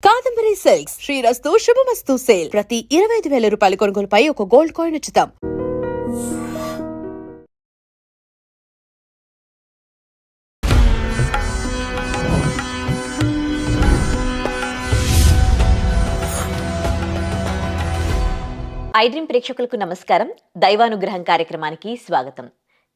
Kadambari silks శ్రీరస్తు శుభమస్తు sale ప్రతి 25,000 రూపాయల కొనుగోలుపై ఒక గోల్డ్ కాయిన్ ఉచితం. ఐడ్రీమ్ ప్రేక్షకులకు నమస్కారం. దైవానుగ్రహం కార్యక్రమానికి స్వాగతం.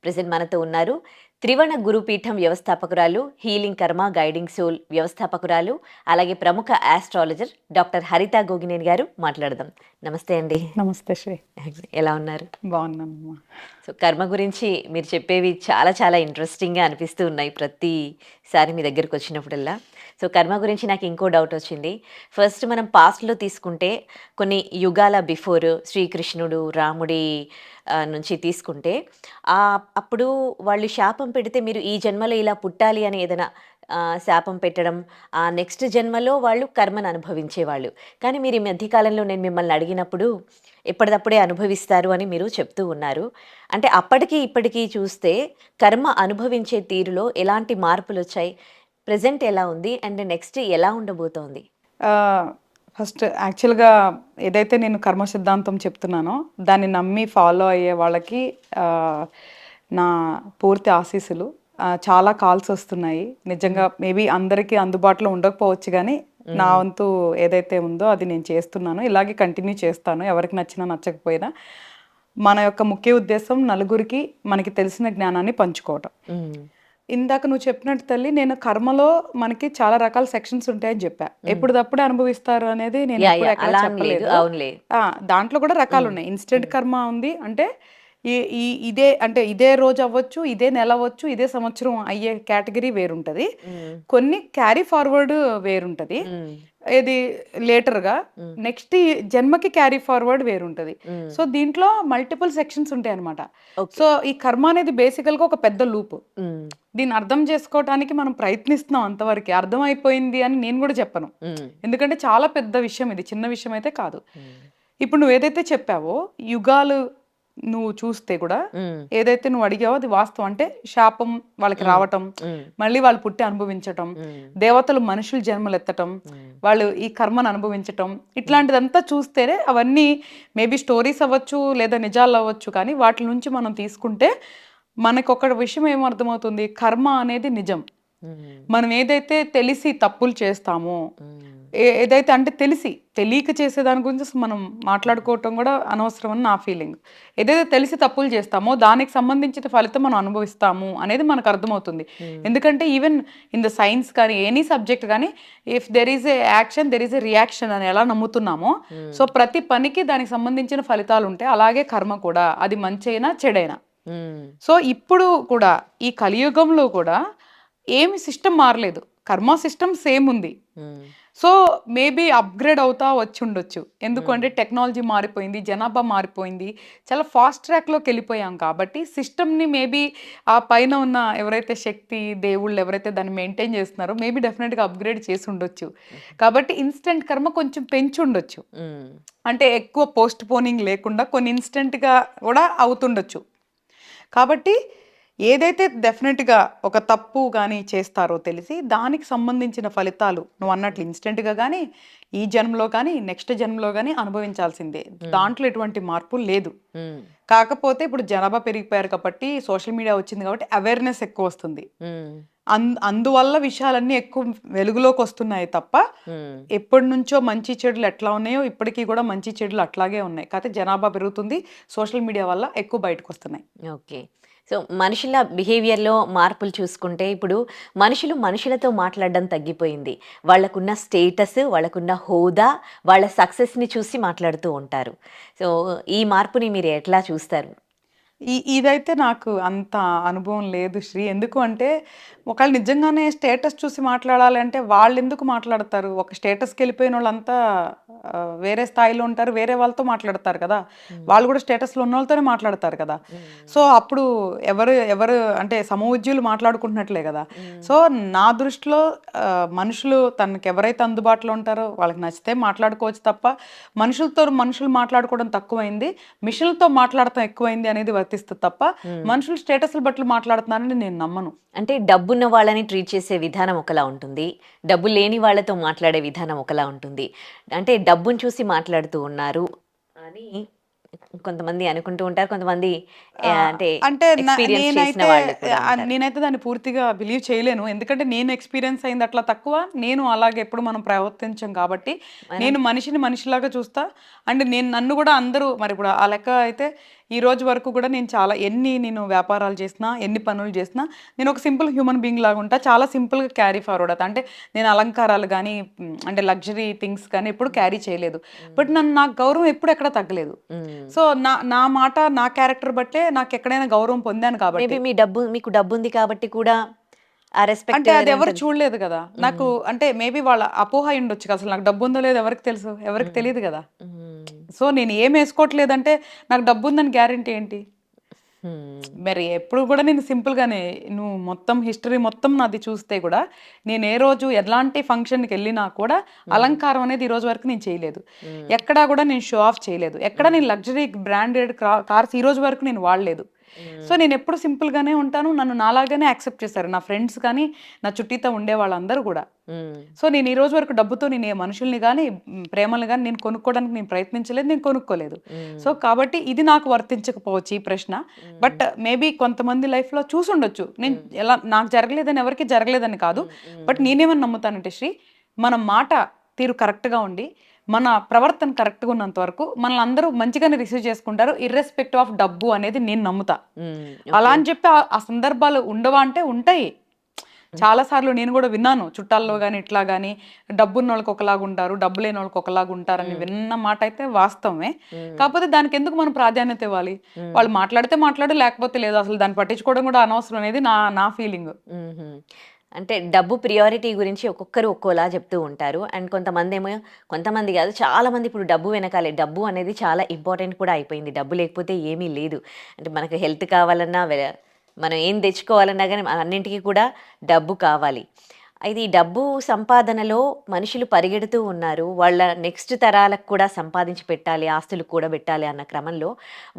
ప్రెజెంట్ మనతో ఉన్నారు త్రివర్ణ గురుపీఠం వ్యవస్థాపకురాలు, హీలింగ్ కర్మ గైడింగ్ సోల్ వ్యవస్థాపకురాలు, అలాగే ప్రముఖ ఆస్ట్రాలజర్ డాక్టర్ హరిత గోగినేని గారు. మాట్లాడదాం. నమస్తే అండి. నమస్తే శ్రీ. ఎలా ఉన్నారు? బాగున్నానమ్మా. సో కర్మ గురించి మీరు చెప్పేవి చాలా చాలా ఇంట్రెస్టింగ్గా అనిపిస్తూ ఉన్నాయి ప్రతిసారి మీ దగ్గరకు వచ్చినప్పుడల్లా. సో కర్మ గురించి నాకు ఇంకో డౌట్ వచ్చింది. ఫస్ట్ మనం పాస్ట్లో తీసుకుంటే కొన్ని యుగాల బిఫోర్ శ్రీకృష్ణుడు రాముడి నుంచి తీసుకుంటే అప్పుడు వాళ్ళు శాపం పెడితే మీరు ఈ జన్మలో ఇలా పుట్టాలి అని ఏదైనా శాపం పెట్టడం, ఆ నెక్స్ట్ జన్మలో వాళ్ళు కర్మను అనుభవించేవాళ్ళు. కానీ మీరు ఈ మధ్యకాలంలో నేను మిమ్మల్ని అడిగినప్పుడు ఎప్పటిదప్పుడే అనుభవిస్తారు అని మీరు చెప్తూ ఉన్నారు. అంటే అప్పటికి ఇప్పటికీ చూస్తే కర్మ అనుభవించే తీరులో ఎలాంటి మార్పులు వచ్చాయి, ప్రజెంట్ ఎలా ఉంది, అండ్ నెక్స్ట్ ఎలా ఉండబోతోంది? ఫస్ట్ యాక్చువల్గా ఏదైతే నేను కర్మ సిద్ధాంతం చెప్తున్నానో దాన్ని నమ్మి ఫాలో అయ్యే వాళ్ళకి నా పూర్తి ఆశీస్సులు. చాలా కాల్స్ వస్తున్నాయి. నిజంగా మేబీ అందరికీ అందుబాటులో ఉండకపోవచ్చు, కానీ నా వంతు ఏదైతే ఉందో అది నేను చేస్తున్నాను. ఇలాగే కంటిన్యూ చేస్తాను, ఎవరికి నచ్చినా నచ్చకపోయినా. మన యొక్క ముఖ్య ఉద్దేశం నలుగురికి మనకి తెలిసిన జ్ఞానాన్ని పంచుకోవటం. ఇందాక నువ్వు చెప్పినట్టు తల్లి, నేను కర్మలో మనకి చాలా రకాల సెక్షన్స్ ఉంటాయని చెప్పా. ఎప్పుడప్పుడే అనుభవిస్తారు అనేది నేను చెప్పలేదు. దాంట్లో కూడా రకాలు ఉన్నాయి. ఇన్స్టెంట్ కర్మ ఉంది, అంటే ఇదే అంటే ఇదే రోజు అవ్వచ్చు, ఇదే నెల అవ్వచ్చు, ఇదే సంవత్సరం అయ్యే కేటగిరీ వేరుంటది. కొన్ని క్యారీ ఫార్వర్డ్ వేరుంటది, ఇది లేటర్గా నెక్స్ట్ జన్మకి క్యారీ ఫార్వర్డ్ వేరుంటది. సో దీంట్లో మల్టిపుల్ సెక్షన్స్ ఉంటాయి అనమాట. సో ఈ కర్మ అనేది బేసికల్ గా ఒక పెద్ద లూప్. దీన్ని అర్థం చేసుకోవటానికి మనం ప్రయత్నిస్తున్నాం, అంతవరకు అర్థం అయిపోయింది అని నేను కూడా చెప్పను. ఎందుకంటే చాలా పెద్ద విషయం ఇది, చిన్న విషయం అయితే కాదు. ఇప్పుడు నువ్వు ఏదైతే చెప్పావో యుగాలు నువ్వు చూస్తే కూడా ఏదైతే నువ్వు అడిగావో అది వాస్తవం. అంటే శాపం వాళ్ళకి రావటం, మళ్ళీ వాళ్ళు పుట్టి అనుభవించటం, దేవతలు మనుషులు జన్మలు ఎత్తటం, వాళ్ళు ఈ కర్మను అనుభవించటం, ఇట్లాంటిదంతా చూస్తేనే అవన్నీ మేబీ స్టోరీస్ అవ్వచ్చు లేదా నిజాలు అవ్వచ్చు. కానీ వాటి నుంచి మనం తీసుకుంటే మనకు ఒక విషయం ఏమర్థమవుతుంది, కర్మ అనేది నిజం. మనం ఏదైతే తెలిసి తప్పులు చేస్తామో, ఏదైతే అంటే తెలియక చేసే దాని గురించి మనం మాట్లాడుకోవటం కూడా అనవసరం అని నా ఫీలింగ్. ఏదైతే తెలిసి తప్పులు చేస్తామో దానికి సంబంధించిన ఫలితం మనం అనుభవిస్తాము అనేది మనకు అర్థమవుతుంది. ఎందుకంటే ఈవెన్ ఇన్ ద సైన్స్ కానీ ఎనీ సబ్జెక్ట్ కానీ, if there is a action there is a reaction అని ఎలా నమ్ముతున్నామో, సో ప్రతి పనికి దానికి సంబంధించిన ఫలితాలు ఉంటాయి. అలాగే కర్మ కూడా, అది మంచి అయినా చెడైనా. సో ఇప్పుడు కూడా ఈ కలియుగంలో కూడా ఏమి సిస్టమ్ మారలేదు, కర్మ సిస్టమ్ సేమ్ ఉంది. సో మేబీ అప్గ్రేడ్ అవుతా వచ్చి ఉండొచ్చు. ఎందుకంటే టెక్నాలజీ మారిపోయింది, జనాభా మారిపోయింది, చాలా ఫాస్ట్ ట్రాక్లోకి వెళ్ళిపోయాం. కాబట్టి సిస్టమ్ని మేబీ ఆ పైన ఉన్న ఎవరైతే శక్తి దేవుళ్ళు ఎవరైతే దాన్ని మెయింటైన్ చేస్తున్నారో మేబీ డెఫినెట్గా అప్గ్రేడ్ చేసి ఉండొచ్చు. కాబట్టి ఇన్స్టెంట్ కర్మ కొంచెం పెంచి ఉండొచ్చు, అంటే ఎక్కువ పోస్ట్ పోనింగ్ లేకుండా కొన్ని ఇన్స్టెంట్గా కూడా అవుతుండొచ్చు. కాబట్టి ఏదైతే డెఫినెట్గా ఒక తప్పు కానీ చేస్తారో తెలిసి దానికి సంబంధించిన ఫలితాలు నువ్వు అన్నట్లు ఇన్స్టెంట్గా కానీ ఈ జన్మలో కానీ నెక్స్ట్ జన్మలో కానీ అనుభవించాల్సిందే. దాంట్లో ఎటువంటి మార్పు లేదు. కాకపోతే ఇప్పుడు జనాభా పెరిగిపోయారు కాబట్టి, సోషల్ మీడియా వచ్చింది కాబట్టి అవేర్నెస్ ఎక్కువ వస్తుంది. అందువల్ల విషయాలన్నీ ఎక్కువ వెలుగులోకి వస్తున్నాయి తప్ప ఎప్పటి నుంచో మంచి చెడులు ఎట్లా ఉన్నాయో ఇప్పటికీ కూడా మంచి చెడులు అట్లాగే ఉన్నాయి. కాకపోతే జనాభా పెరుగుతుంది, సోషల్ మీడియా వల్ల ఎక్కువ బయటకు వస్తున్నాయి. ఓకే. సో మనుషుల బిహేవియర్లో మార్పులు చూసుకుంటే ఇప్పుడు మనుషులతో మాట్లాడడం తగ్గిపోయింది. వాళ్ళకున్న స్టేటస్, వాళ్ళకున్న హోదా, వాళ్ళ సక్సెస్ని చూసి మాట్లాడుతూ ఉంటారు. సో ఈ మార్పుని మీరు ఎట్లా చూస్తారు? ఇదైతే నాకు అంత అనుభవం లేదు శ్రీ. ఎందుకు అంటే ఒకళ్ళు నిజంగానే స్టేటస్ చూసి మాట్లాడాలి అంటే వాళ్ళు ఎందుకు మాట్లాడతారు? ఒక స్టేటస్కి వెళ్ళిపోయిన వాళ్ళంతా వేరే స్థాయిలో ఉంటారు, వేరే వాళ్ళతో మాట్లాడతారు కదా. వాళ్ళు కూడా స్టేటస్లో ఉన్న వాళ్ళతోనే మాట్లాడతారు కదా. సో అప్పుడు ఎవరు అంటే సమవుజ్యులు మాట్లాడుకుంటున్నట్లే కదా. సో నా దృష్టిలో మనుషులు తనకి ఎవరైతే అందుబాటులో ఉంటారో వాళ్ళకి నచ్చితే మాట్లాడుకోవచ్చు తప్ప మనుషులు మాట్లాడుకోవడం తక్కువైంది, మిషన్లతో మాట్లాడటం ఎక్కువైంది అనేది వర్తిస్తుంది తప్ప మనుషులు స్టేటస్లు బట్టలు మాట్లాడుతున్నారని నేను నమ్మను. అంటే డబ్బున్న వాళ్ళని ట్రీట్ చేసే విధానం ఒకలా ఉంటుంది, డబ్బు లేని వాళ్ళతో మాట్లాడే విధానం ఒకలా ఉంటుంది. అంటే డబ్బును చూసి మాట్లాడుతూ ఉన్నారు అని కొంతమంది అనుకుంటూ ఉంటారు, కొంతమంది అంటే అంటే ఎక్స్పీరియన్స్ చేసిన వాళ్ళు కూడా ఉంటారు. నేనైతే దాన్ని పూర్తిగా బిలీవ్ చేయలేను. ఎందుకంటే నేను ఎక్స్పీరియన్స్ అయింది అట్లా తక్కువ, నేను అలాగే ఎప్పుడు మనం ప్రవర్తించాం కాబట్టి నేను మనిషిని మనిషిలాగా చూస్తా. అండ్ నన్ను కూడా అందరూ మరి ఇప్పుడు ఆ లెక్క అయితే ఈ రోజు వరకు కూడా నేను వ్యాపారాలు చేసినా, ఎన్ని పనులు చేసినా నేను ఒక సింపుల్ హ్యూమన్ బీయింగ్ లాగా ఉంటా. చాలా సింపుల్గా క్యారీ ఫార్వర్డ్ అవుతా. అంటే నేను అలంకారాలు కానీ అంటే లగ్జరీ థింగ్స్ కానీ ఎప్పుడు క్యారీ చేయలేదు. బట్ నాకు గౌరవం ఎప్పుడు ఎక్కడ తగ్గలేదు. సో నా మాట, నా క్యారెక్టర్ బట్టే నాకు ఎక్కడైనా గౌరవం పొందాను కాబట్టి. మేబీ మీకు డబ్బు ఉంది కాబట్టి కూడా ఆ రెస్పెక్ట్ అంటే అది ఎవరు చూడలేదు కదా నాకు. అంటే మేబీ వాళ్ళ అపోహ ఉండొచ్చు కదా, అసలు నాకు డబ్బు ఉందో లేదో ఎవరికి తెలుసు, ఎవరికి తెలియదు కదా. సో నేను ఏం వేసుకోవట్లేదంటే నాకు డబ్బు ఉందని గ్యారెంటీ ఏంటి? మరి ఎప్పుడు కూడా నేను సింపుల్గానే, నువ్వు మొత్తం హిస్టరీ మొత్తం నాది చూస్తే కూడా నేను ఏ రోజు ఎలాంటి ఫంక్షన్కి వెళ్ళినా కూడా అలంకారం అనేది ఈ రోజు వరకు నేను చేయలేదు. ఎక్కడా కూడా నేను షో ఆఫ్ చేయలేదు. ఎక్కడ నేను లగ్జరీ బ్రాండెడ్ కార్స్ ఈ రోజు వరకు నేను వాడలేదు. సో నేను ఎప్పుడు సింపుల్గానే ఉంటాను. నన్ను నాలాగానే యాక్సెప్ట్ చేశారు నా ఫ్రెండ్స్ కానీ, నా చుట్టీతో ఉండే వాళ్ళందరూ కూడా. సో నేను ఈ రోజు వరకు డబ్బుతో నేను ఏ మనుషుల్ని కానీ, ప్రేమలు కానీ నేను కొనుక్కోవడానికి నేను ప్రయత్నించలేదు, నేను కొనుక్కోలేదు. సో కాబట్టి ఇది నాకు వర్తించకపోవచ్చు ఈ ప్రశ్న. బట్ మేబీ కొంతమంది లైఫ్లో చూసుండొచ్చు. నేను ఎలా నాకు జరగలేదని ఎవరికి జరగలేదని కాదు. బట్ నేనేమని నమ్ముతానంటే శ్రీ, మన మాట తీరు కరెక్ట్గా ఉండి మన ప్రవర్తన కరెక్ట్గా ఉన్నంత వరకు మనల్ని అందరూ మంచిగానే రిసీవ్ చేసుకుంటారు, ఇర్రెస్పెక్టివ్ ఆఫ్ డబ్బు అనేది నేను నమ్ముతా. అలా అని చెప్పి ఆ సందర్భాలు ఉండవా అంటే ఉంటాయి. చాలా సార్లు నేను కూడా విన్నాను, చుట్టాల్లో కానీ ఇట్లా కానీ డబ్బున్న వాళ్ళకి ఒకలాగా ఉంటారు, డబ్బు లేని వాళ్ళకి ఒకలాగా ఉంటారని విన్న మాట అయితే వాస్తవమే. కాకపోతే దానికి ఎందుకు మనం ప్రాధాన్యత ఇవ్వాలి? వాళ్ళు మాట్లాడితే మాట్లాడు, లేకపోతే లేదు. అసలు దాన్ని పట్టించుకోవడం కూడా అనవసరం అనేది నా ఫీలింగ్. అంటే డబ్బు ప్రియారిటీ గురించి ఒక్కొక్కరు ఒక్కోలా చెప్తూ ఉంటారు. అండ్ కొంతమంది కాదు, చాలామంది ఇప్పుడు డబ్బు వెనకాలే, డబ్బు అనేది చాలా ఇంపార్టెంట్ కూడా అయిపోయింది. డబ్బు లేకపోతే ఏమీ లేదు. అంటే మనకు హెల్త్ కావాలన్నా, మనం ఏం తెచ్చుకోవాలన్నా కానీ అన్నింటికీ కూడా డబ్బు కావాలి. అయితే ఈ డబ్బు సంపాదనలో మనుషులు పరిగెడుతూ ఉన్నారు. వాళ్ళ నెక్స్ట్ తరాలకు కూడా సంపాదించి పెట్టాలి, ఆస్తులు కూడా పెట్టాలి అన్న క్రమంలో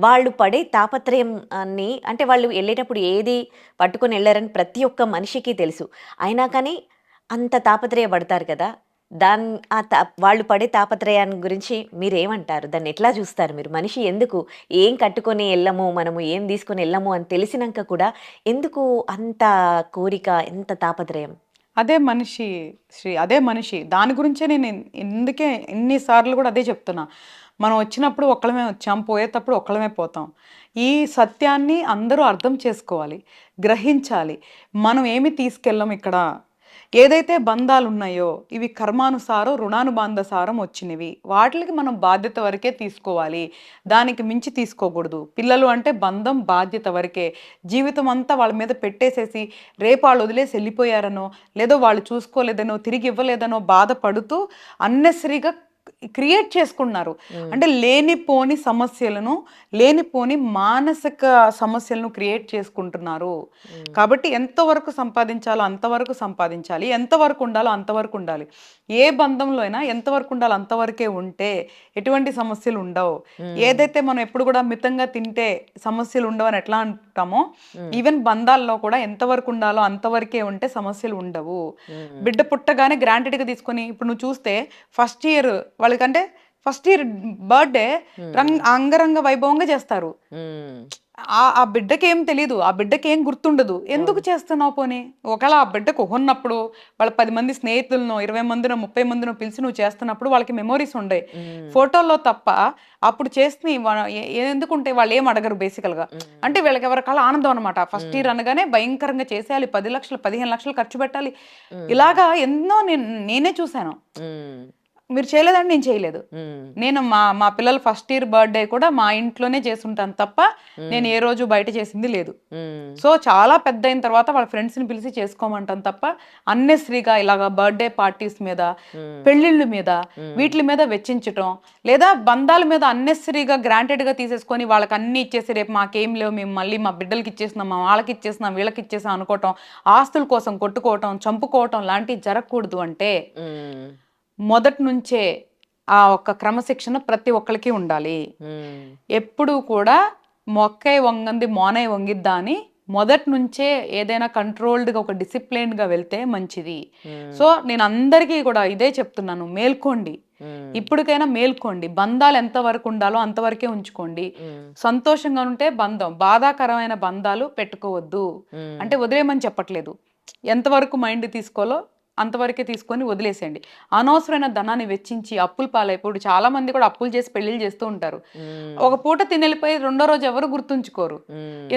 వాళ్ళు పడే తాపత్రయాన్ని, అంటే వాళ్ళు వెళ్ళేటప్పుడు ఏది పట్టుకొని వెళ్ళారని ప్రతి ఒక్క మనిషికి తెలుసు. అయినా కానీ అంత తాపత్రయపడతారు కదా. వాళ్ళు పడే తాపత్రయాన్ని గురించి మీరేమంటారు? దాన్ని ఎట్లా చూస్తారు మీరు? మనిషి ఎందుకు ఏం కట్టుకొని వెళ్ళము, మనము ఏం తీసుకొని వెళ్ళము అని తెలిసినాక కూడా ఎందుకు అంత కోరిక, ఎంత తాపత్రయం? అదే మనిషి శ్రీ, అదే మనిషి. దాని గురించే నేను ఎందుకే ఎన్నిసార్లు కూడా అదే చెప్తున్నా. మనం వచ్చినప్పుడు ఒక్కళ్ళమే వచ్చాం, పోయేటప్పుడు ఒక్కళ్ళమే పోతాం. ఈ సత్యాన్ని అందరూ అర్థం చేసుకోవాలి, గ్రహించాలి. మనం ఏమి తీసుకెళ్ళం ఇక్కడ. ఏదైతే బంధాలు ఉన్నాయో ఇవి కర్మానుసారం, రుణానుబంధసారం వచ్చినవి. వాటికి మనం బాధ్యత వరకే తీసుకోవాలి, దానికి మించి తీసుకోకూడదు. పిల్లలు అంటే బంధం, బాధ్యత వరకే. జీవితం అంతా వాళ్ళ మీద పెట్టేసేసి రేపు వాళ్ళు వదిలేసి వెళ్ళిపోయారనో, లేదో వాళ్ళు చూసుకోలేదనో, తిరిగి ఇవ్వలేదనో బాధపడుతూ అన్నెసరీగా క్రియేట్ చేసుకున్నారు. అంటే లేనిపోని సమస్యలను, లేనిపోని మానసిక సమస్యలను క్రియేట్ చేసుకుంటున్నారు. కాబట్టి ఎంతవరకు సంపాదించాలో అంతవరకు సంపాదించాలి, ఎంతవరకు ఉండాలో అంతవరకు ఉండాలి. ఏ బంధంలో అయినా ఎంతవరకు ఉండాలో అంతవరకే ఉంటే ఎటువంటి సమస్యలు ఉండవు. ఏదైతే మనం ఎప్పుడు కూడా మితంగా తింటే సమస్యలు ఉండవు అని ఎట్లా అంటామో, ఈవెన్ బంధాల్లో కూడా ఎంతవరకు ఉండాలో అంతవరకే ఉంటే సమస్యలు ఉండవు. బిడ్డ పుట్టగానే గ్రాంటెడ్గా తీసుకొని, ఇప్పుడు నువ్వు చూస్తే ఫస్ట్ ఇయర్ వాళ్ళకంటే ఫస్ట్ ఇయర్ బర్త్డే అంగరంగ వైభవంగా చేస్తారు. ఆ బిడ్డకి ఏం తెలీదు, ఆ బిడ్డకి ఏం గుర్తుండదు. ఎందుకు చేస్తున్నావు? పోనీ ఒకవేళ ఆ బిడ్డకు ఉన్నప్పుడు వాళ్ళ 10 మంది స్నేహితులను, 20 మందినో 30 మందినో పిలిచి నువ్వు చేస్తున్నప్పుడు వాళ్ళకి మెమోరీస్ ఉండే ఫోటోల్లో తప్ప. అప్పుడు చేసి ఎందుకుంటే వాళ్ళు ఏం అడగరు బేసికల్గా. అంటే వీళ్ళకి ఎవరికాల ఆనందం అనమాట. ఫస్ట్ ఇయర్ అనగానే భయంకరంగా చేసేయాలి, 10 లక్షలు 15 లక్షలు ఖర్చు పెట్టాలి. ఇలాగా ఎన్నో నేనే చూశాను. మీరు చేయలేదండి, నేను చేయలేదు. నేను మా పిల్లల ఫస్ట్ ఇయర్ బర్త్డే కూడా మా ఇంట్లోనే చేసుంటాను తప్ప నేను ఏ రోజు బయట చేసింది లేదు. సో చాలా పెద్ద అయిన తర్వాత వాళ్ళ ఫ్రెండ్స్ని పిలిచి చేసుకోమంటాను తప్ప అన్నెసరీగా ఇలాగా బర్త్డే పార్టీస్ మీద, పెళ్ళిళ్ళ మీద, వీటి మీద వెచ్చించటం, లేదా బంధాల మీద అన్నెసరీగా గ్రాంటెడ్గా తీసేసుకొని వాళ్ళకి అన్ని ఇచ్చేసి రేపు మాకేం లేవు, మేము మళ్ళీ మా బిడ్డలకి ఇచ్చేసినాం, మా వాళ్ళకి ఇచ్చేసినాం, వీళ్ళకి ఇచ్చేసాం అనుకోవటం, ఆస్తుల కోసం కొట్టుకోవటం, చంపుకోవటం లాంటివి జరగకూడదు. అంటే మొదటి నుంచే ఆ ఒక్క క్రమశిక్షణ ప్రతి ఒక్కరికి ఉండాలి. ఎప్పుడు కూడా మొక్కై వంగంది మోనై వంగిద్దా అని మొదటి నుంచే ఏదైనా కంట్రోల్డ్గా ఒక డిసిప్లైన్గా వెళ్తే మంచిది. సో నేను అందరికీ కూడా ఇదే చెప్తున్నాను, మేల్కోండి, ఇప్పటికైనా మేల్కోండి. బంధాలు ఎంతవరకు ఉండాలో అంతవరకే ఉంచుకోండి. సంతోషంగా ఉంటే బంధం, బాధాకరమైన బంధాలు పెట్టుకోవద్దు. అంటే వదిలేయమని చెప్పట్లేదు, ఎంతవరకు మైండ్ తీసుకోవాలో అంతవరకే తీసుకొని వదిలేసేయండి. అనవసరమైన ధనాన్ని వెచ్చించి అప్పులు పాలైపోయి చాలా మంది కూడా అప్పులు చేసి పెళ్లిళ్ళు చేస్తూ ఉంటారు. ఒక పూట తినెళ్ళిపోయి రెండో రోజు ఎవరు గుర్తుంచుకోరు.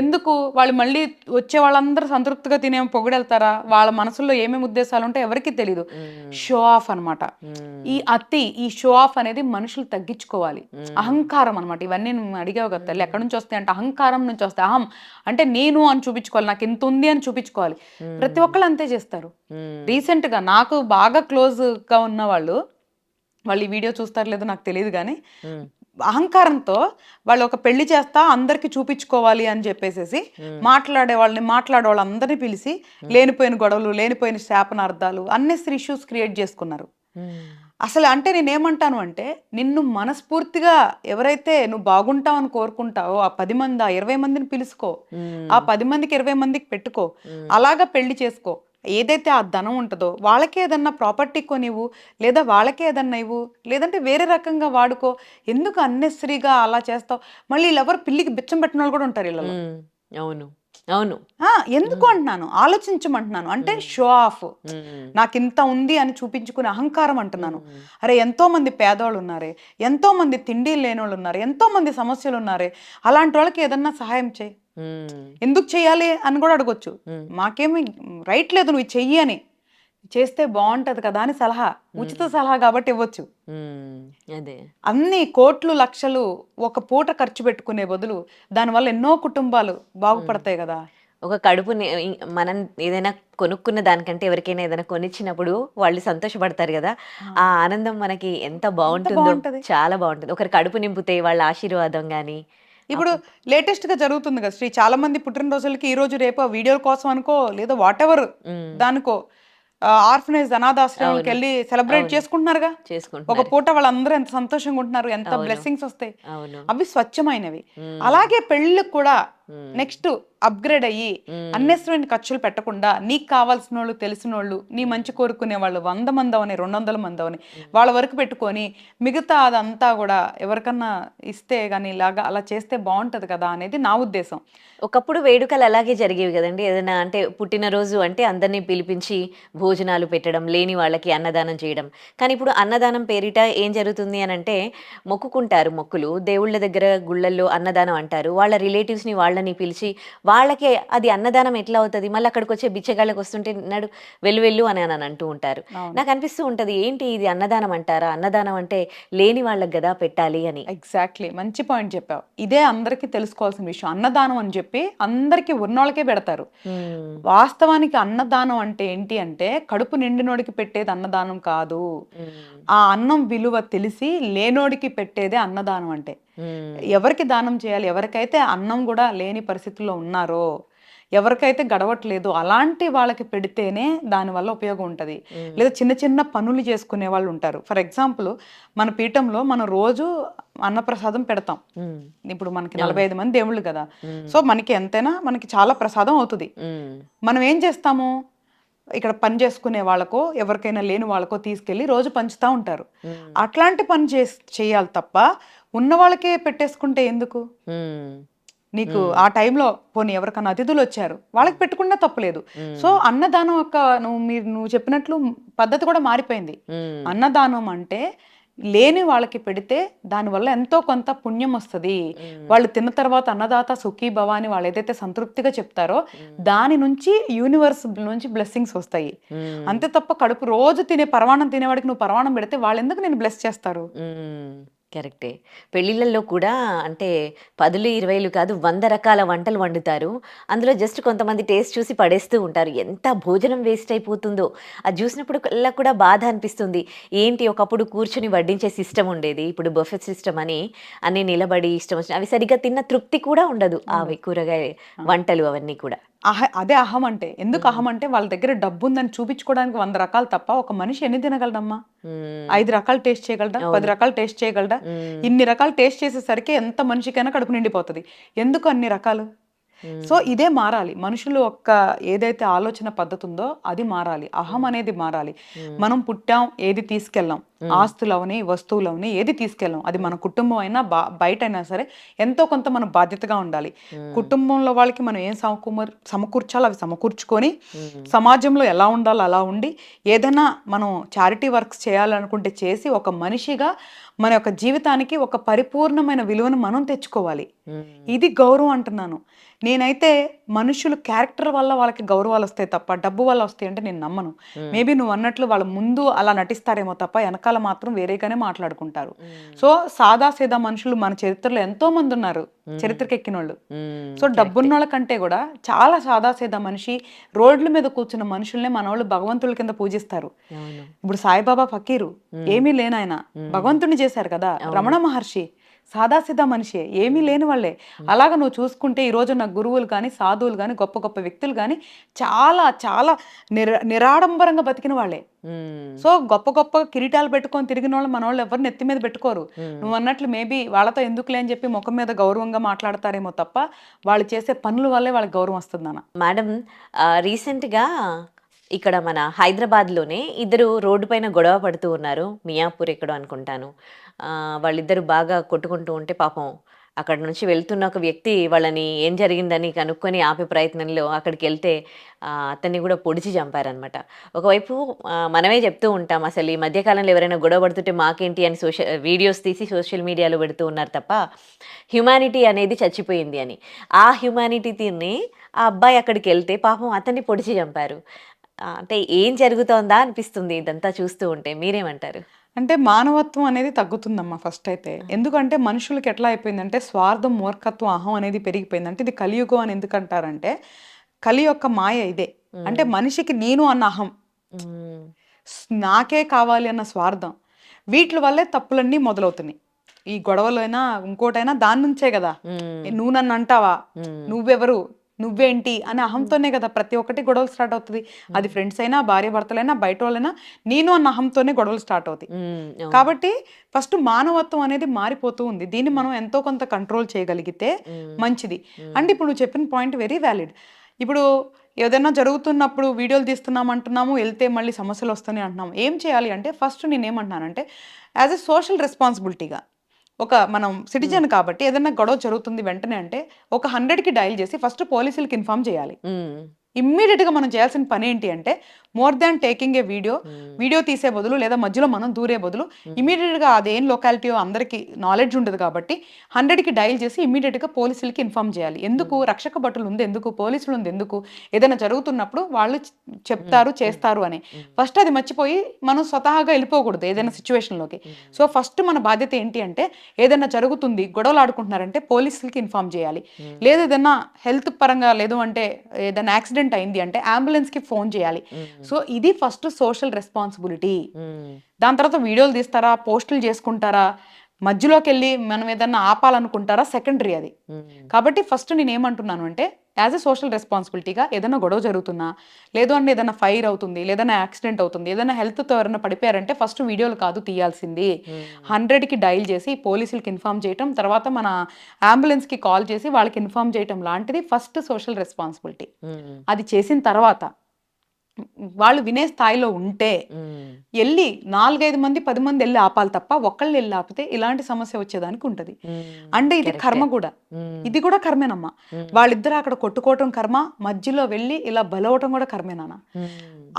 ఎందుకు? వాళ్ళు మళ్ళీ వచ్చే వాళ్ళందరూ సంతృప్తిగా తినేమో పొగిడెళ్తారా? వాళ్ళ మనసులో ఏమేమి ఉద్దేశాలు ఉంటాయో ఎవరికి తెలియదు. షో ఆఫ్ అనమాట. ఈ షో ఆఫ్ అనేది మనుషులు తగ్గించుకోవాలి. అహంకారం అనమాట. ఇవన్నీ నువ్వు అడిగావు కదా తల్లి, ఎక్కడి నుంచి వస్తాయి అంటే అహంకారం నుంచి వస్తాయి. అహం అంటే నేను అని చూపించుకోవాలి, నాకు ఇంత ఉంది అని చూపించుకోవాలి. ప్రతి ఒక్కళ్ళు అంతే చేస్తారు. రీసెంట్ గా నాకు బాగా క్లోజ్ గా ఉన్న వాళ్ళు ఈ వీడియో చూస్తారు లేదో నాకు తెలియదు కానీ అహంకారంతో వాళ్ళు ఒక పెళ్లి చేస్తా అందరికి చూపించుకోవాలి అని చెప్పేసి మాట్లాడే వాళ్ళందరినీ పిలిచి లేనిపోయిన గొడవలు, లేనిపోయిన శాపనార్థాలు, అన్నెసరీ ఇష్యూస్ క్రియేట్ చేసుకున్నారు. అసలు అంటే నేనేమంటాను అంటే, నిన్ను మనస్ఫూర్తిగా ఎవరైతే నువ్వు బాగుంటావు అని కోరుకుంటావో ఆ 10 మంది, ఆ 20 మందిని పిలుచుకో, ఆ 10 మందికి 20 మందికి పెట్టుకో, అలాగా పెళ్లి చేసుకో. ఏదైతే ఆ ధనం ఉంటుందో వాళ్ళకే ఏదన్నా ప్రాపర్టీ కొనివ్వు, లేదా వాళ్ళకే ఏదన్నా ఇవ్వు, లేదంటే వేరే రకంగా వాడుకో. ఎందుకు అన్నెసరీగా అలా చేస్తావు? మళ్ళీ వీళ్ళెవరు పిల్లికి బిచ్చం పెట్టిన వాళ్ళు కూడా ఉంటారు వీళ్ళలో. అవును అవును. ఎందుకు అంటున్నాను, ఆలోచించమంటున్నాను. అంటే షో ఆఫ్, నాకు ఇంత ఉంది అని చూపించుకునే అహంకారం అంటున్నాను. అరే ఎంతో మంది పేదవాళ్ళు ఉన్నారే, ఎంతో మంది తిండి లేని వాళ్ళు ఉన్నారు, ఎంతో మంది సమస్యలు ఉన్నారే, అలాంటి వాళ్ళకి ఏదన్నా సహాయం చేయి. ఎందుకు చెయ్యాలి అని కూడా అడగొచ్చు. మాకేమి రైట్ లేదు నువ్వు చెయ్యి అని, చేస్తే బాగుంటది కదా అని సలహా, ఉచిత సలహా కాబట్టి ఇవ్వచ్చు. అదే అన్ని కోట్లు లక్షలు ఒక పూట ఖర్చు పెట్టుకునే బదులు దానివల్ల ఎన్నో కుటుంబాలు బాగుపడతాయి కదా. ఒక కడుపు మనం ఏదైనా కొనుక్కున్న దానికంటే ఎవరికైనా ఏదైనా కొనిచ్చినప్పుడు వాళ్ళు సంతోషపడతారు కదా, ఆ ఆనందం మనకి ఎంత బాగుంటుందో, చాలా బాగుంటుంది. ఒకరి కడుపు నింపితే వాళ్ళ ఆశీర్వాదం గాని. ఇప్పుడు లేటెస్ట్ గా జరుగుతుంది కదా శ్రీ, చాలా మంది పుట్టినరోజులకి ఈ రోజు రేపు వీడియోల కోసం అనుకో, లేదా వాట్ ఎవర్ దానికో ఆర్ఫనైజ్ అనాథాశ్రమాలకు వెళ్ళి సెలబ్రేట్ చేసుకుంటున్నారుగా. ఒక పూట వాళ్ళందరూ ఎంత సంతోషంగా ఉంటున్నారు, ఎంత బ్లెస్సింగ్స్ వస్తాయి. అవి స్వచ్ఛమైనవి. అలాగే పెళ్ళిళ్ళకి కూడా నెక్స్ట్ అప్గ్రేడ్ అయ్యి అన్నెసరైన ఖర్చులు పెట్టకుండా నీకు కావాల్సిన వాళ్ళు, తెలిసిన వాళ్ళు, నీ మంచి కోరుకునే వాళ్ళు 100 మంది అవని 200 మంది అవని వాళ్ళ వరకు పెట్టుకొని మిగతా అదంతా కూడా ఎవరికన్నా ఇస్తే గానీ ఇలాగా అలా చేస్తే బాగుంటది కదా అనేది నా ఉద్దేశం. ఒకప్పుడు వేడుకలు అలాగే జరిగేవి కదండి. ఏదైనా అంటే పుట్టినరోజు అంటే అందరినీ పిలిపించి భోజనాలు పెట్టడం, లేని వాళ్ళకి అన్నదానం చేయడం. కానీ ఇప్పుడు అన్నదానం పేరిట ఏం జరుగుతుంది అని అంటే, మొక్కుకుంటారు మొక్కులు, దేవుళ్ళ దగ్గర గుళ్ళల్లో అన్నదానం అంటారు. వాళ్ళ రిలేటివ్స్ని వాళ్ళని పిలిచి వాళ్ళకే అది అన్నదానం ఎట్లా అవుతుంది, మళ్ళీ అక్కడికి వచ్చే బిచ్చగాళ్ళకి వస్తుంటే నడు వెళ్ళు అని అంటూ ఉంటారు. నాకు అనిపిస్తూ ఉంటది, ఏంటి ఇది అన్నదానం అంటారా? అన్నదానం అంటే లేని వాళ్ళకి కదా పెట్టాలి అని. ఎగ్జాక్ట్లీ, మంచి పాయింట్ చెప్పావు. ఇదే అందరికీ తెలుసుకోవాల్సిన విషయం. అన్నదానం అని చెప్పి అందరికి ఉన్నోళ్ళకే పెడతారు. వాస్తవానికి అన్నదానం అంటే ఏంటి అంటే, కడుపు నిండినోడికి పెట్టేది అన్నదానం కాదు. ఆ అన్నం విలువ తెలిసి లేనోడికి పెట్టేదే అన్నదానం అంటే. ఎవరికి దానం చేయాలి? ఎవరికైతే అన్నం కూడా లేని పరిస్థితుల్లో ఉన్నారో, ఎవరికైతే గడవట్లేదు అలాంటి వాళ్ళకి పెడితేనే దానివల్ల ఉపయోగం ఉంటుంది. లేదా చిన్న చిన్న పనులు చేసుకునే వాళ్ళు ఉంటారు. ఫర్ ఎగ్జాంపుల్, మన పీఠంలో మనం రోజు అన్నప్రసాదం పెడతాం. ఇప్పుడు మనకి 45 మంది దేవుళ్ళు కదా, సో మనకి ఎంతైనా మనకి చాలా ప్రసాదం అవుతుంది. మనం ఏం చేస్తాము, ఇక్కడ పని చేసుకునే వాళ్ళకో ఎవరికైనా లేని వాళ్ళకో తీసుకెళ్ళి రోజు పంచుతూ ఉంటారు. అట్లాంటి పని చేయాలి తప్ప ఉన్న వాళ్ళకే పెట్టేసుకుంటే ఎందుకు? నీకు ఆ టైంలో పోనీ ఎవరికన్నా అతిథులు వచ్చారు, వాళ్ళకి పెట్టుకున్నా తప్పలేదు. సో అన్నదానం యొక్క నువ్వు చెప్పినట్లు పద్ధతి కూడా మారిపోయింది. అన్నదానం అంటే లేని వాళ్ళకి పెడితే దానివల్ల ఎంతో కొంత పుణ్యం వస్తుంది. వాళ్ళు తిన్న తర్వాత అన్నదాత సుఖీ భవ అని వాళ్ళు ఏదైతే సంతృప్తిగా చెప్తారో దాని నుంచి యూనివర్స్ నుంచి బ్లెస్సింగ్స్ వస్తాయి. అంతే తప్ప కడుపు రోజు తినే పరమాణం తినేవాడికి నువ్వు పరమాణం పెడితే వాళ్ళు ఎందుకు నేను బ్లెస్ చేస్తారు? కరెక్టే. పెళ్ళిళ్ళల్లో కూడా అంటే 10లు 20లు కాదు 100 రకాల వంటలు వండుతారు. అందులో జస్ట్ కొంతమంది టేస్ట్ చూసి పడేస్తూ ఉంటారు. ఎంత భోజనం వేస్ట్ అయిపోతుందో అది చూసినప్పుడు కల్లా కూడా బాధ అనిపిస్తుంది. ఏంటి, ఒకప్పుడు కూర్చుని వడ్డించే సిస్టమ్ ఉండేది, ఇప్పుడు బఫెట్ సిస్టమ్ అని అన్ని నిలబడి ఇష్టం వచ్చిన అవి సరిగ్గా తిన్న తృప్తి కూడా ఉండదు. అవి కూరగాయ వంటలు అవన్నీ కూడా అదే అహం అంటే. ఎందుకు అహం అంటే వాళ్ళ దగ్గర డబ్బు ఉందని చూపించుకోవడానికి 100 రకాలు తప్ప ఒక మనిషి ఎన్ని తినగలడమ్మా? 5 రకాలు టేస్ట్ చేయగలడా? 10 రకాలు టేస్ట్ చేయగలడా? ఇన్ని రకాలు టేస్ట్ చేసేసరికి ఎంత మనిషికైనా కడుపు నిండిపోతుంది. ఎందుకు అన్ని రకాలు? సో ఇదే మారాలి. మనుషులు ఒక్క ఏదైతే ఆలోచన పద్ధతి ఉందో అది మారాలి. అహం అనేది మారాలి. మనం పుట్టాం, ఏది తీసుకెళ్ళాం, ఆస్తులవని వస్తువులవని ఏది తీసుకెళ్ళాం, అది మన కుటుంబం అయినా బయట అయినా సరే ఎంతో కొంత మనం బాధ్యతగా ఉండాలి. కుటుంబంలో వాళ్ళకి మనం ఏం సమకూర్చాలో అవి సమకూర్చుకొని సమాజంలో ఎలా ఉండాలో అలా ఉండి ఏదైనా మనం చారిటీ వర్క్స్ చేయాలనుకుంటే చేసి ఒక మనిషిగా మన యొక్క జీవితానికి ఒక పరిపూర్ణమైన విలువను మనం తెచ్చుకోవాలి. ఇది గౌరవం అంటున్నాను. నేనైతే మనుషులు క్యారెక్టర్ వల్ల వాళ్ళకి గౌరవాలు వస్తాయి తప్ప డబ్బు వల్ల వస్తాయి అంటే నేను నమ్మను. మేబీ నువ్వు అన్నట్లు వాళ్ళ ముందు అలా నటిస్తారేమో తప్ప వెనకాల మాత్రం వేరేగానే మాట్లాడుకుంటారు. సో సాదాసీదా మనుషులు మన చరిత్రలో ఎంతో మంది ఉన్నారు, చరిత్రకెక్కిన వాళ్ళు. సో డబ్బున్న వాళ్ళ కంటే కూడా చాలా సాదాసీదా మనిషి, రోడ్ల మీద కూర్చున్న మనుషుల్నే మన వాళ్ళు భగవంతుల కింద పూజిస్తారు. ఇప్పుడు సాయిబాబా ఫకీరు ఏమీ లేనాయన భగవంతుని చేశారు కదా. రమణ మహర్షి సాదాసీదా మనిషి, ఏమీ లేని వాళ్ళే. అలాగ నువ్వు చూసుకుంటే ఈరోజు నా గురువులు కానీ సాధువులు కానీ గొప్ప గొప్ప వ్యక్తులు కానీ చాలా చాలా నిరాడంబరంగా బతికిన వాళ్ళే. సో గొప్ప గొప్ప కిరీటాలు పెట్టుకొని తిరిగిన వాళ్ళు మన వాళ్ళు ఎవరు నెత్తి మీద పెట్టుకోరు. నువ్వు అన్నట్లు మేబీ వాళ్ళతో ఎందుకులే అని చెప్పి ముఖం మీద గౌరవంగా మాట్లాడతారేమో తప్ప వాళ్ళు చేసే పనుల వల్లే వాళ్ళకి గౌరవం వస్తుంది అన్న. మేడం, రీసెంట్గా ఇక్కడ మన హైదరాబాద్లోనే ఇద్దరు రోడ్డు పైన గొడవ పడుతూ ఉన్నారు. మియాపూర్ ఎక్కడో అనుకుంటాను. వాళ్ళిద్దరు బాగా కొట్టుకుంటూ ఉంటే పాపం అక్కడ నుంచి వెళ్తున్న ఒక వ్యక్తి వాళ్ళని ఏం జరిగిందని కనుక్కొని ఆపే ప్రయత్నంలో అక్కడికి వెళ్తే అతన్ని కూడా పొడిచి చంపారనమాట. ఒకవైపు మనమే చెప్తూ ఉంటాం అసలు ఈ మధ్యకాలంలో ఎవరైనా గొడవ పడుతుంటే మాకేంటి అని వీడియోస్ తీసి సోషల్ మీడియాలో పెడుతూ ఉన్నారు తప్ప హ్యుమానిటీ అనేది చచ్చిపోయింది అని. ఆ హ్యుమానిటీని ఆ అబ్బాయి అక్కడికి వెళ్తే పాపం అతన్ని పొడిచి చంపారు. అంటే ఏం జరుగుతోందా అనిపిస్తుంది ఇదంతా చూస్తూ ఉంటే. మీరేమంటారు? అంటే మానవత్వం అనేది తగ్గుతుందమ్మా ఫస్ట్ అయితే. ఎందుకంటే మనుషులకి ఎట్లా అయిపోయిందంటే స్వార్థం, మూర్ఖత్వం, అహం అనేది పెరిగిపోయింది. అంటే ఇది కలియుగం అని ఎందుకంటారంటే కలి యొక్క మాయ ఇదే. అంటే మనిషికి నేను అన్న అహం, నాకే కావాలి అన్న స్వార్థం, వీటి వల్లే తప్పులన్నీ మొదలవుతున్నాయి. ఈ గొడవలైనా ఇంకోటైనా దాని నుంచే కదా. నువ్వు నన్ను అంటావా, నువ్వెవరు, నువ్వేంటి అనే అహంతోనే కదా ప్రతి ఒక్కటి గొడవలు స్టార్ట్ అవుతుంది. అది ఫ్రెండ్స్ అయినా, భార్య భర్తలైనా, బయట వాళ్ళైనా నేను అన్న అహంతోనే గొడవలు స్టార్ట్ అవుతాయి. కాబట్టి ఫస్ట్ మానవత్వం అనేది మారిపోతూ ఉంది. దీన్ని మనం ఎంతో కొంత కంట్రోల్ చేయగలిగితే మంచిది. అంటే ఇప్పుడు నువ్వు చెప్పిన పాయింట్ వెరీ వ్యాలిడ్. ఇప్పుడు ఏదైనా జరుగుతున్నప్పుడు వీడియోలు తీస్తున్నాం అంటున్నాము, వెళ్తే మళ్ళీ సమస్యలు వస్తున్నాయి అంటున్నాము. ఏం చేయాలి అంటే ఫస్ట్ నేనేమంటున్నానంటే యాజ్ ఎ సోషల్ రెస్పాన్సిబిలిటీగా ఒక మనం సిటిజన్ కాబట్టి ఏదైనా గొడవ జరుగుతుంది వెంటనే అంటే ఒక 100కి డయల్ చేసి ఫస్ట్ పోలీసులకి ఇన్ఫార్మ్ చేయాలి. ఇమ్మీడియట్గా మనం చేయాల్సిన పని ఏంటి అంటే more than taking a video తీసే బదులు లేదా మధ్యలో మనం దూరే బదులు ఇమీడియట్గా అదేం లొకాలిటీయో అందరికీ నాలెడ్జ్ ఉండదు కాబట్టి 100కి డయల్ చేసి ఇమీడియట్గా పోలీసులకి ఇన్ఫార్మ్ చేయాలి. ఎందుకు? రక్షక భటులు ఉంది ఎందుకు, పోలీసులు ఉంది ఎందుకు, ఏదైనా జరుగుతున్నప్పుడు వాళ్ళు చెప్తారు చేస్తారు అని. ఫస్ట్ అది మర్చిపోయి మనం స్వతహాగా వెళ్ళిపోకూడదు ఏదైనా సిచ్యువేషన్లోకి. సో ఫస్ట్ మన బాధ్యత ఏంటి అంటే ఏదైనా జరుగుతుంది, గొడవలు ఆడుకుంటున్నారంటే పోలీసులకి ఇన్ఫార్మ్ చేయాలి. లేదా ఏదైనా హెల్త్ పరంగా లేదు అంటే ఏదైనా యాక్సిడెంట్ అయింది అంటే అంబులెన్స్కి ఫోన్ చేయాలి. సో ఇది ఫస్ట్ సోషల్ రెస్పాన్సిబిలిటీ. దాని తర్వాత వీడియోలు తీస్తారా, పోస్టులు చేసుకుంటారా, మధ్యలోకి వెళ్ళి మనం ఏదన్నా ఆపాలనుకుంటారా, సెకండరీ అది. కాబట్టి ఫస్ట్ నేను ఏమంటున్నాను అంటే యాజ్ ఎ సోషల్ రెస్పాన్సిబిలిటీగా ఏదైనా గొడవ జరుగుతున్నా, లేదు అంటే ఏదైనా ఫైర్ అవుతుంది, లేదన్నా యాక్సిడెంట్ అవుతుంది, ఏదైనా హెల్త్తో ఎవరైనా పడిపోయారంటే ఫస్ట్ వీడియోలు కాదు తీయాల్సింది, 100కి డయల్ చేసి పోలీసులకి ఇన్ఫార్మ్ చేయటం, తర్వాత మన అంబులెన్స్కి కాల్ చేసి వాళ్ళకి ఇన్ఫార్మ్ చేయటం లాంటిది ఫస్ట్ సోషల్ రెస్పాన్సిబిలిటీ. అది చేసిన తర్వాత వాళ్ళు వినే స్థాయిలో ఉంటే వెళ్ళి 4-5 మంది 10 మంది వెళ్ళి ఆపాలి తప్ప ఒక్కళ్ళు వెళ్ళి ఆపితే ఇలాంటి సమస్య వచ్చేదానికి ఉంటది. అంటే ఇది కర్మ కూడా, ఇది కూడా కర్మేనమ్మా. వాళ్ళిద్దరు అక్కడ కొట్టుకోవటం కర్మ, మధ్యలో వెళ్ళి ఇలా బలవటం కూడా కర్మేనాన్న.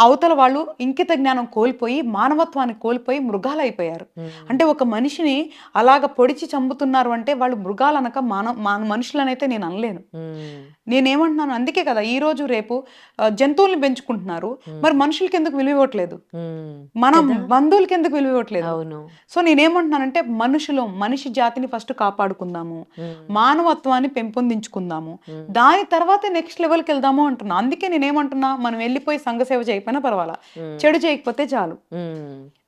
అవతల వాళ్ళు ఇంకిత జ్ఞానం కోల్పోయి మానవత్వాన్ని కోల్పోయి మృగాలు అయిపోయారు. అంటే ఒక మనిషిని అలాగ పొడిచి చంపుతున్నారు అంటే వాళ్ళు మృగాలనక మనుషులనైతే నేను అనలేను. నేనేమంటున్నాను, అందుకే కదా ఈ రోజు రేపు జంతువుల్ని పెంచుకుంటున్నారు, మరి మనుషులకి ఎందుకు విలువ ఇవ్వట్లేదు, మనం బంధువులకి ఎందుకు విలువ ఇవ్వట్లేదు? సో నేనేమంటున్నానంటే మనిషి జాతిని ఫస్ట్ కాపాడుకుందాము, మానవత్వాన్ని పెంపొందించుకుందాము, దాని తర్వాత నెక్స్ట్ లెవెల్కి వెళ్దాము అంటున్నా. అందుకే నేనేమంటున్నా, మనం వెళ్ళిపోయి సంఘ సేవ చేయకపోతే చేయకపోయినా పర్వాలా, చెడు చేయకపోతే చాలు.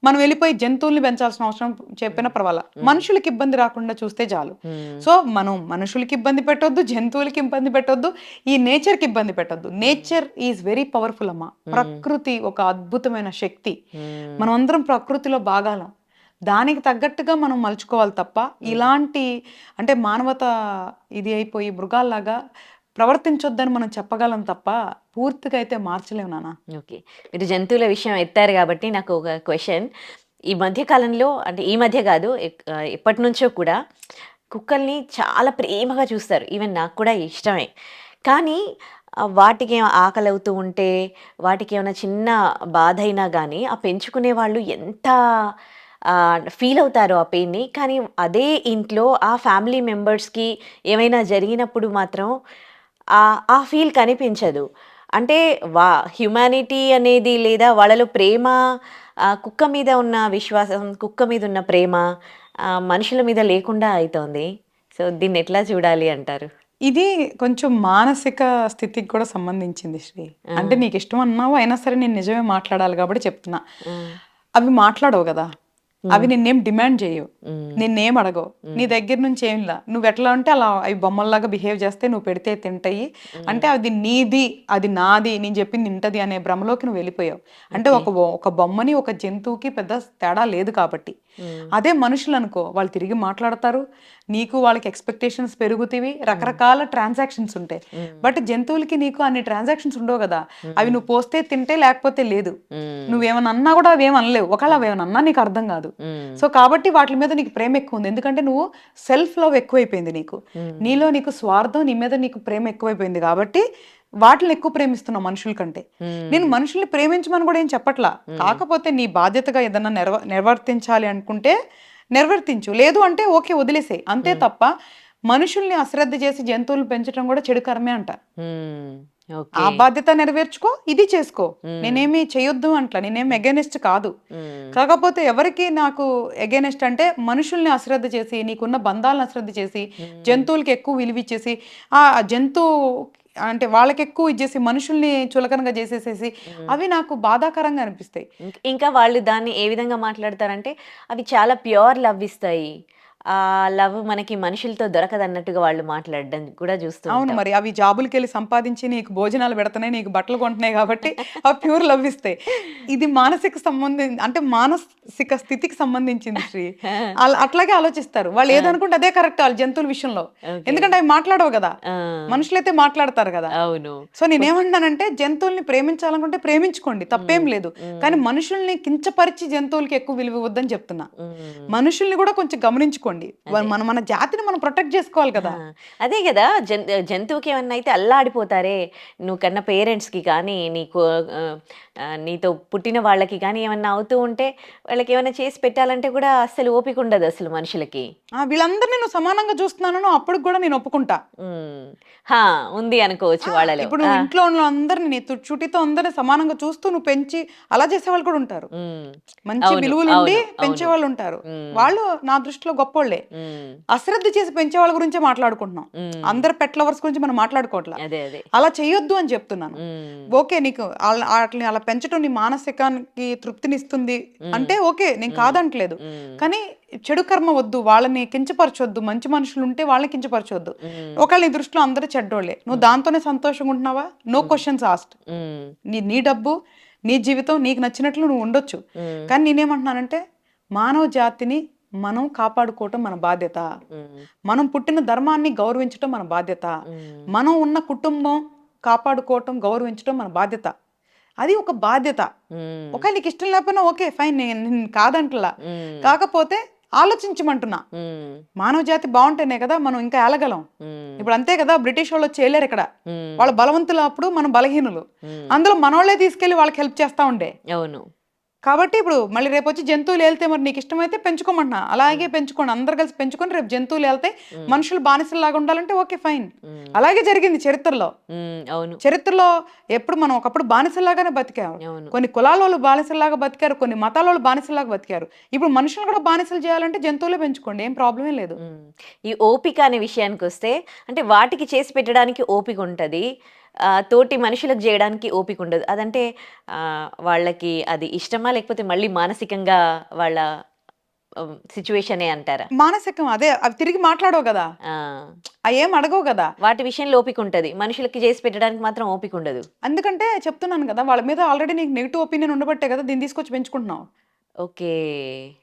మనం వెళ్ళిపోయి జంతువుల్ని పెంచాల్సిన అవసరం చెప్పినా పర్వాలా, మనుషులకి ఇబ్బంది రాకుండా చూస్తే చాలు. సో మనం మనుషులకి ఇబ్బంది పెట్టొద్దు, జంతువులకి ఇబ్బంది పెట్టొద్దు, ఈ నేచర్కి ఇబ్బంది పెట్టొద్దు. నేచర్ ఈజ్ వెరీ పవర్ఫుల్ అమ్మా. ప్రకృతి ఒక అద్భుతమైన శక్తి. మనం అందరం ప్రకృతిలో భాగాలం. దానికి తగ్గట్టుగా మనం మలుచుకోవాలి తప్ప ఇలాంటి అంటే మానవత ఇది అయిపోయి మృగాల్లాగా ప్రవర్తించొద్దని మనం చెప్పగలం తప్ప పూర్తిగా అయితే మార్చలేము నాన్న. ఓకే, మీరు జంతువుల విషయం ఎత్తారు కాబట్టి నాకు ఒక క్వశ్చన్. ఈ మధ్య కాలంలో, అంటే ఈ మధ్య కాదు, ఎప్పటి నుంచో కూడా కుక్కల్ని చాలా ప్రేమగా చూస్తారు. ఈవెన్ నాకు కూడా ఇష్టమే. కానీ వాటికి ఆకలి అవుతూ ఉంటే, వాటికి ఏమైనా చిన్న బాధ అయినా కానీ ఆ పెంచుకునే వాళ్ళు ఎంత ఫీల్ అవుతారో ఆ పెయిన్ని. కానీ అదే ఇంట్లో ఆ ఫ్యామిలీ మెంబర్స్కి ఏమైనా జరిగినప్పుడు మాత్రం ఆ ఫీల్ కనిపించదు. అంటే హ్యుమానిటీ అనేది లేదా వాళ్ళలో ప్రేమ, కుక్క మీద ఉన్న విశ్వాసం, కుక్క మీద ఉన్న ప్రేమ మనుషుల మీద లేకుండా అవుతోంది. సో దీన్ని ఎట్లా చూడాలి అంటారు? ఇది కొంచెం మానసిక స్థితికి కూడా సంబంధించింది శ్రీ. అంటే నీకు ఇష్టం అన్నావు, అయినా సరే నేను నిజమే మాట్లాడాలి కాబట్టి చెప్తున్నా. అవి మాట్లాడవు కదా, అవి నిన్నేం డిమాండ్ చేయవు, నిన్నేం అడగవు, నీ దగ్గర నుంచి ఏంలా, నువ్వు ఎట్లా అంటే అలా అవి బొమ్మల్లాగా బిహేవ్ చేస్తే నువ్వు పెడితే తింటాయి. అంటే అది నీది, అది నాది, నేను చెప్పింది తింటది అనే భ్రమలోకి నువ్వు వెళ్ళిపోయావు. అంటే ఒక బొమ్మని ఒక జంతువుకి పెద్ద తేడా లేదు కాబట్టి. అదే మనుషులు అనుకో, వాళ్ళు తిరిగి మాట్లాడతారు, నీకు వాళ్ళకి ఎక్స్పెక్టేషన్స్ పెరుగుతాయి, రకరకాల ట్రాన్సాక్షన్స్ ఉంటాయి. బట్ జంతువులకి నీకు అన్ని ట్రాన్సాక్షన్స్ ఉండవు కదా. అవి నువ్వు పోస్తే తింటే, లేకపోతే లేదు. నువ్వేమన్నా అన్నా కూడా అవి ఏమనలేవు, ఒకవేళ అవేమన్నా అన్నా నీకు అర్థం కాదు. సో కాబట్టి వాటి మీద నీకు ప్రేమ ఎక్కువ ఉంది, ఎందుకంటే నువ్వు సెల్ఫ్ లవ్ ఎక్కువైపోయింది నీకు, నీలో నీకు స్వార్థం, నీ మీద నీకు ప్రేమ ఎక్కువైపోయింది కాబట్టి వాటిని ఎక్కువ ప్రేమిస్తున్నావు మనుషుల కంటే. నేను మనుషుల్ని ప్రేమించమని కూడా ఏం చెప్పట్లా, కాకపోతే నీ బాధ్యతగా ఏదన్నా నిర్వర్తించాలి అనుకుంటే నిర్వర్తించు, లేదు అంటే ఓకే వదిలేసేయి, అంతే తప్ప మనుషుల్ని అశ్రద్ధ చేసి జంతువులు పెంచడం కూడా చెడు కర్మే అంట. ఆ బాధ్యత నెరవేర్చుకో, ఇది చేసుకో, నేనేమి చేయొద్దు అంట్లా, నేనేమి ఎగెనిస్ట్ కాదు. కాకపోతే ఎవరికి నాకు ఎగెనిస్ట్ అంటే మనుషుల్ని అశ్రద్ధ చేసి, నీకున్న బంధాలను అశ్రద్ధ చేసి, జంతువులకి ఎక్కువ విలువిచ్చేసి, ఆ జంతువు అంటే వాళ్ళకి ఎక్కువ ఇచ్చేసి మనుషుల్ని చులకనగా చేసేసేసి, అవి నాకు బాధాకరంగా అనిపిస్తాయి. ఇంకా వాళ్ళు దాన్ని ఏ విధంగా మాట్లాడతారంటే, అవి చాలా ప్యూర్ లవ్ ఇస్తాయి, ఆ లవ్ మనకి మనుషులతో దొరకదన్నట్టుగా వాళ్ళు మాట్లాడడం కూడా చూస్తాం. అవును, మరి అవి జాబులకి వెళ్ళి సంపాదించి నీకు భోజనాలు పెడుతున్నాయి, నీకు బట్టలు కొంటున్నాయి కాబట్టి అవి ప్యూర్ లవ్ ఇస్తాయి. ఇది మానసిక అంటే మానసిక స్థితికి సంబంధించింది శ్రీ. అట్లాగే ఆలోచిస్తారు వాళ్ళు, ఏదనుకుంటే అదే కరెక్ట్ వాళ్ళ జంతువుల విషయంలో, ఎందుకంటే అవి మాట్లాడవు కదా, మనుషులైతే మాట్లాడతారు కదా. అవును. సో నేనేమంటానంటే జంతువుల్ని ప్రేమించాలనుకుంటే ప్రేమించుకోండి, తప్పేం లేదు. కానీ మనుషుల్ని కించపరిచి జంతువులకి ఎక్కువ విలువ ఇవ్వద్దని చెప్తున్నా. మనుషుల్ని కూడా కొంచెం గమనించుకోండి, మన జాతిని మనం ప్రొటెక్ట్ చేసుకోవాలి కదా. అదే కదా, జంతువుకి ఏమన్నా అయితే అల్లాడిపోతారే, నువ్వు కన్నా పేరెంట్స్కి కానీ నీతో పుట్టిన వాళ్ళకి కానీ ఏమన్నా అవుతూ ఉంటే వాళ్ళకి ఏమైనా చేసి పెట్టాలంటే కూడా అసలు ఓపిక ఉండదు అసలు మనుషులకి. వీళ్ళందరినీ నువ్వు సమానంగా చూస్తున్నాను, అప్పుడు కూడా నేను ఒప్పుకుంటా, ఉంది అనుకోవచ్చు వాళ్ళలో. ఇప్పుడు నువ్వు ఇంట్లో ఉన్న అందరినీ చుట్టితో అందరినీ సమానంగా చూస్తూ నువ్వు పెంచి అలా చేసేవాళ్ళు కూడా ఉంటారు, మంచి విలువలు ఉండి పెంచేవాళ్ళు ఉంటారు, వాళ్ళు నా దృష్టిలో గొప్పోళ్లే. అశ్రద్ధ చేసి పెంచే వాళ్ళ గురించే మాట్లాడుకుంటున్నాం, అందరు పెట్ లవర్స్ గురించి మనం మాట్లాడుకోవట్లా. అలా చేయొద్దు అని చెప్తున్నాను. ఓకే, నీకు వాటిని అలా పెంచడం నీ మానసికానికి తృప్తినిస్తుంది అంటే ఓకే, నేను కాదంటలేదు. కానీ చెడు కర్మ వద్దు, వాళ్ళని కించపరచొద్దు, మంచి మనుషులు ఉంటే వాళ్ళని కించపరచొద్దు. ఒకవేళ నీ దృష్టిలో అందరూ చెడ్డోళ్లే, నువ్వు దాంతోనే సంతోషంగా ఉంటున్నావా, నో క్వశ్చన్స్ ఆస్క్డ్. నీ డబ్బు, నీ జీవితం, నీకు నచ్చినట్లు నువ్వు ఉండొచ్చు. కానీ నేనేమంటున్నానంటే మానవ జాతిని మనం కాపాడుకోవటం మన బాధ్యత, మనం పుట్టిన ధర్మాన్ని గౌరవించటం మన బాధ్యత, మనం ఉన్న కుటుంబం కాపాడుకోవటం గౌరవించటం మన బాధ్యత. అది ఒక బాధ్యత. ఒకవేళ నీకు ఇష్టం లేకపోయినా ఓకే ఫైన్, నేను కాదంటలా, కాకపోతే ఆలోచించమంటున్నా. మానవ జాతి బాగుంటేనే కదా మనం ఇంకా ఏలగలం. ఇప్పుడు అంతే కదా, బ్రిటిష్ వాళ్ళు చేయలేరు ఇక్కడ, వాళ్ళ బలవంతులు, అప్పుడు మనం బలహీనులు, అందులో మనోళ్లే తీసుకెళ్లి వాళ్ళకి హెల్ప్ చేస్తా ఉండే. అవును. కాబట్టి ఇప్పుడు మళ్ళీ రేపు వచ్చి జంతువులు వెళ్తే మరి నీకు ఇష్టమైతే పెంచుకోమంటున్నా, అలాగే పెంచుకోండి, అందరు కలిసి పెంచుకొని రేపు జంతువులు వెళ్తే మనుషులు బానిసలాగా ఉండాలంటే ఓకే ఫైన్. అలాగే జరిగింది చరిత్రలో. చరిత్రలో ఎప్పుడు మనం ఒకప్పుడు బానిసలాగానే బతికారు, కొన్ని కులాల వాళ్ళు బానిసలాగా బతికారు, కొన్ని మతాల వాళ్ళు బానిసలాగా బతికారు. ఇప్పుడు మనుషులు కూడా బానిసలు చేయాలంటే జంతువులే పెంచుకోండి, ఏం ప్రాబ్లమే లేదు. ఈ ఓపిక అనే విషయానికి వస్తే, అంటే వాటికి చేసి పెట్టడానికి ఓపిక ఉంటది, తోటి మనుషులకు చేయడానికి ఓపిక ఉండదు. అదంటే వాళ్ళకి అది ఇష్టమా? లేకపోతే మళ్ళీ మానసికంగా వాళ్ళ సిచ్యువేషనే అంటారా? మానసికం అదే, అవి తిరిగి మాట్లాడవు కదా, ఆ! అవి ఏం అడగవు కదా. వాటి విషయంలో ఓపిక ఉంటది. మనుషులకి చేసి పెట్టడానికి మాత్రం ఓపిక ఉండదు. అందుకంటే చెప్తున్నాను కదా, వాళ్ళ మీద ఆల్రెడీ నీకు నెగిటివ్ ఒపీనియన్ ఉండబట్టే కదా దీన్ని తీసుకొచ్చి పెంచుకుంటున్నావు. ఓకే.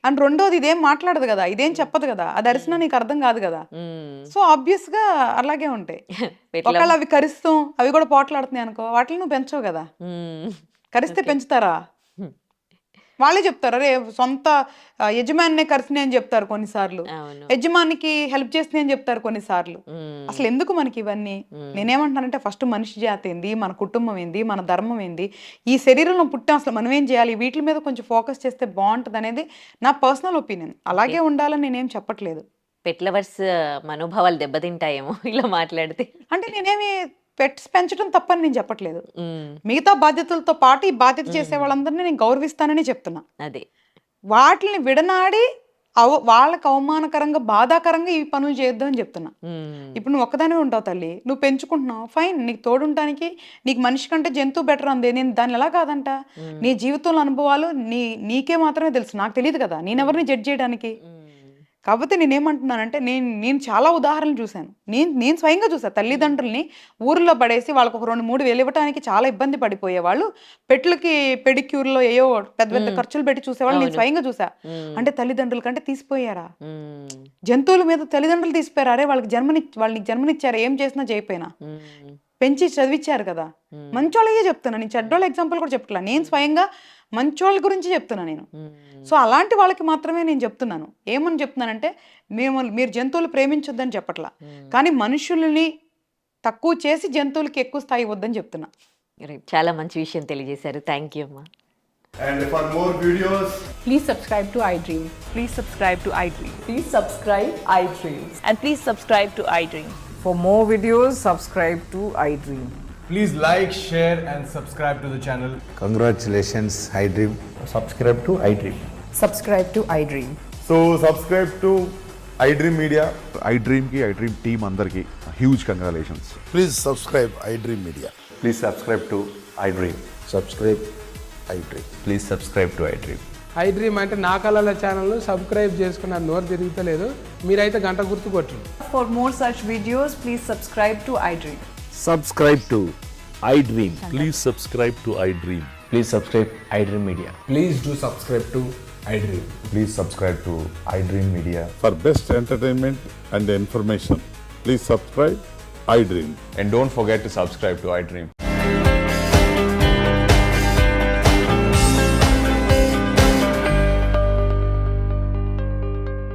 అండ్ రెండోది, ఇదేం మాట్లాడదు కదా, ఇదేం చెప్పదు కదా, అది అరిసినా నీకు అర్థం కాదు కదా. హ్మ్. సో ఆబ్వియస్ గా అలాగే ఉంటాయి. పెట్ల ఒకవేళ అవి కరిస్తాం, అవి కూడా పోట్లాడుతున్నాయి అనుకో, వాటిని నువ్వు పెంచవు కదా. హ్మ్. కరిస్తే ఓకే. పెంచుతారా? హ్మ్. వాళ్ళే చెప్తారు, అరే సొంత యజమానినే కరిసినాయి అని చెప్తారు కొన్నిసార్లు, అవును. యజమానికి హెల్ప్ చేసినాయి అని చెప్తారు కొన్నిసార్లు. హ్మ్. అసలు ఎందుకు మనకి ఇవన్నీ? హ్మ్. నేనేమంటానంటే, ఫస్ట్ మనిషి జాతి ఏంది, మన కుటుంబం ఏంది, మన ధర్మం ఏంది, ఈ శరీరంలో పుట్టాం, అసలు మనం ఏం చేయాలి, వీటి మీద కొంచెం ఫోకస్ చేస్తే బాగుంటుంది అనేది నా పర్సనల్ ఒపీనియన్. అలాగే ఉండాలని నేనేం చెప్పట్లేదు. పెట్ లవర్స్ మనోభావాలు దెబ్బతింటాయేమో ఇలా మాట్లాడితే. అంటే నేనేమి పెట్స్ పెంచడం తప్పని నేను చెప్పట్లేదు. హ్మ్. మిగతా బాధ్యతలతో పాటు ఈ బాధ్యత చేసే వాళ్ళందరినీ నేను గౌరవిస్తానని చెప్తున్నా. అదే. వాటిని విడనాడి వాళ్ళకి అవమానకరంగా, బాధాకరంగా ఈ పనులు చేయొద్దు అని చెప్తున్నా. హ్మ్. ఇప్పుడు నువ్వు ఒక్కదానివే ఉంటావు తల్లి, నువ్వు పెంచుకుంటున్నావు, ఫైన్, నీకు తోడుంటానికి నీకు మనిషి కంటే జంతువు బెటర్ అంది, నేను దాన్ని ఎలా కాదంట. హ్మ్. నీ జీవితంలో అనుభవాలు నీకే మాత్రమే తెలుసు, నాకు తెలియదు కదా, నేనెవరిని జడ్జ్ చేయడానికి. హ్మ్. కాకపోతే నేనేమంటున్నానంటే, నేను చాలా ఉదాహరణలు చూశాను. నేను స్వయంగా చూసాను తల్లిదండ్రుల్ని ఊర్లో పడేసి వాళ్ళకి ఒక 2-3 వేలు ఇవ్వడానికి చాలా ఇబ్బంది పడిపోయేవాళ్ళు, పెట్లకి పెడిక్యూర్లో ఏయో పెద్ద పెద్ద ఖర్చులు పెట్టి చూసేవాళ్ళు నేను అవును. స్వయంగా చూసా. హ్మ్. అంటే తల్లిదండ్రుల కంటే తీసిపోయారా? హ్మ్. జంతువుల మీద తల్లిదండ్రులు తీసిపోయారా? అరే వాళ్ళకి జన్మనిచ్చారా, ఏం చేసినా చేయపోయినా, హ్మ్. పెంచి చదివించారు కదా. హ్మ్. మంచోళ్ళకే చెప్తున్నా నేను, చెడ్డోళ్ళ ఎగ్జాంపుల్ కూడా చెప్పట్లా, నేను స్వయంగా మంచోళ్ళ గురించి చెప్తున్నా నేను. హ్మ్. సో అలాంటి వాళ్ళకి మాత్రమే నేను చెప్తున్నాను. ఏమని చెప్తున్నానంటే, మీరు జంతువులు ప్రేమించొద్దని చెప్పట్లా, కానీ మనుషుల్ని తక్కువ చేసి జంతువులకి ఎక్కువ స్థాయి ఇవ్వద్దని చెప్తున్నా. రైట్. చాలా మంచి విషయం తెలియజేశారు. థ్యాంక్ యూ అమ్మా. And for more videos, Please subscribe to iDream. Please subscribe to iDream. Please subscribe iDream. And please subscribe to iDream. For more videos, subscribe to iDream. please like, share and subscribe to the channel. Congratulations, iDream. subscribe to iDream. Subscribe to iDream. So subscribe to iDream Media. iDream team అందరికి huge congratulations. Please subscribe iDream Media. Please subscribe to iDream. Subscribe iDream. Please subscribe to iDream. iDream అంటే నా కళల channel subscribe చేసుకున్న నోరు తిరుగుతలేదు, మీరైతే గంట గుర్తు కొట్టండి. For more such videos, please subscribe to iDream. Subscribe to iDream. Please subscribe to iDream. Please subscribe iDream Media. Please do subscribe to iDream. Please subscribe to iDream Media. For best entertainment and information, please subscribe iDream. And don't forget to subscribe to iDream.